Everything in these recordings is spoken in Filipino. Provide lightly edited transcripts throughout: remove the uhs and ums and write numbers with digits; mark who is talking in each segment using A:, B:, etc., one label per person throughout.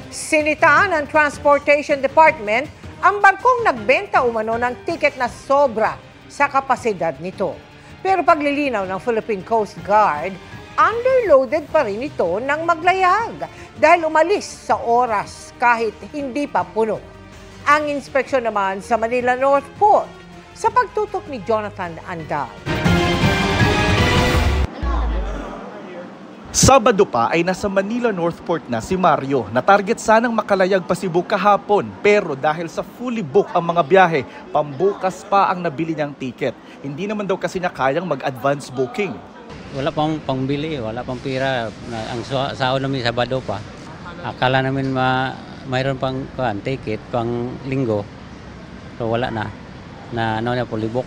A: Sinita ng Transportation Department ang barkong nagbenta umano ng tiket na sobra sa kapasidad nito. Pero paglilinaw ng Philippine Coast Guard, underloaded pa rin ito ng maglayag dahil umalis sa oras kahit hindi pa puno. Ang inspeksyon naman sa Manila North Port sa pagtutok ni Jonathan Andal.
B: Sabado pa ay nasa Manila North Port na si Mario. Na-target sanang makalayag pa Cebu kahapon pero dahil sa fully book ang mga biyahe, pambukas pa ang nabili niyang ticket. Hindi naman daw kasi niya kayang mag-advance booking.
C: Wala pang pangbili, wala pang pira. Ang sahod namin Sabado pa. Akala namin mayroon pang ticket pang linggo. So wala na fully book.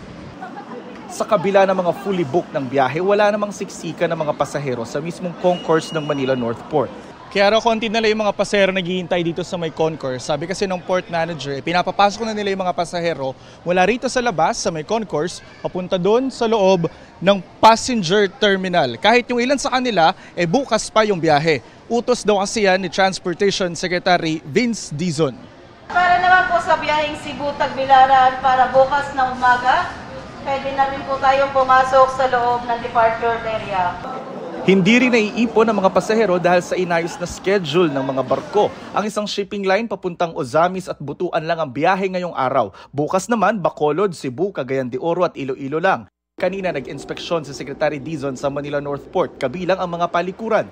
B: Sa kabila ng mga fully booked ng biyahe, wala namang siksika ng mga pasahero sa mismong concourse ng Manila North Port.
D: Kaya raw konti na lang yung mga pasahero naghihintay dito sa may concourse. Sabi kasi ng port manager, pinapapasok na nila yung mga pasahero mula rito sa labas sa may concourse, papunta doon sa loob ng passenger terminal. Kahit yung ilan sa kanila, bukas pa yung biyahe. Utos daw kasi yan ni Transportation Secretary Vince Dizon.
E: Para naman po sa biyaheng Cebu-Tagbilaran para bukas na umaga, pwede na rin po tayong pumasok sa loob ng departure area.
B: Hindi rin naiipon ng mga pasahero dahil sa inayos na schedule ng mga barko. Ang isang shipping line papuntang Ozamis at Butuan lang ang biyahe ngayong araw. Bukas naman, Bacolod, Cebu, Cagayan de Oro at Iloilo lang. Kanina nag-inspeksyon si Secretary Dizon sa Manila North Port, kabilang ang mga palikuran.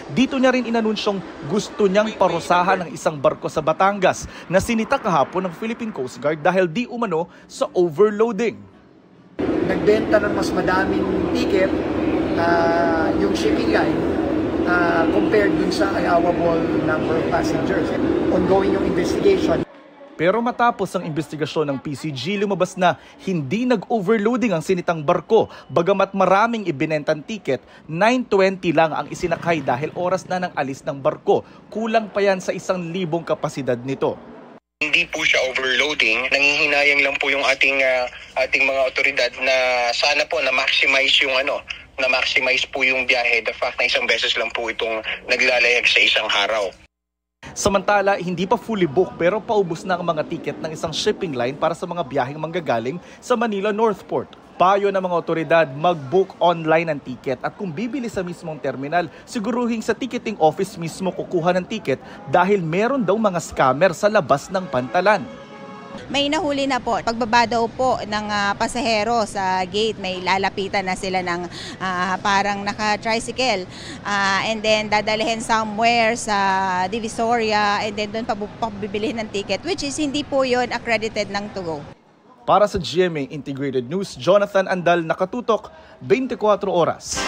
B: Dito niya rin inanunsyong gusto niyang parusahan ng isang barko sa Batangas na sinita kahapon ng Philippine Coast Guard dahil di umano sa overloading.
F: Nagbenta ng mas madaming ticket yung shipping line compared dun sa allowable number of passengers. Ongoing yung investigation.
B: Pero matapos ang investigasyon ng PCG, lumabas na hindi nag-overloading ang sinitang barko. Bagamat maraming ibinentang ticket, 920 lang ang isinakay dahil oras na ng alis ng barko. Kulang pa yan sa 1,000 kapasidad nito.
G: Hindi po siya overloading. Nangihinayang lang po yung ating mga otoridad na sana po na-maximize na-maximize po yung biyahe. The fact na isang beses lang po itong naglalayag sa isang araw.
B: Samantala, hindi pa fully booked pero paubos na ang mga ticket ng isang shipping line para sa mga biyaheng manggagaling sa Manila North Port. Payo ng mga otoridad, mag-book online ng ticket at kung bibili sa mismong terminal, siguruhin sa ticketing office mismo kukuha ng ticket dahil meron daw mga scammer sa labas ng pantalan.
H: May nahuli na po. Pagbaba daw po ng pasahero sa gate, may lalapitan na sila ng parang naka-tricycle. And then dadalhin somewhere sa Divisoria and then doon pabibilihin ng ticket, which is hindi po yun accredited ng to go.
B: Para sa GMA Integrated News, Jonathan Andal, nakatutok 24 oras.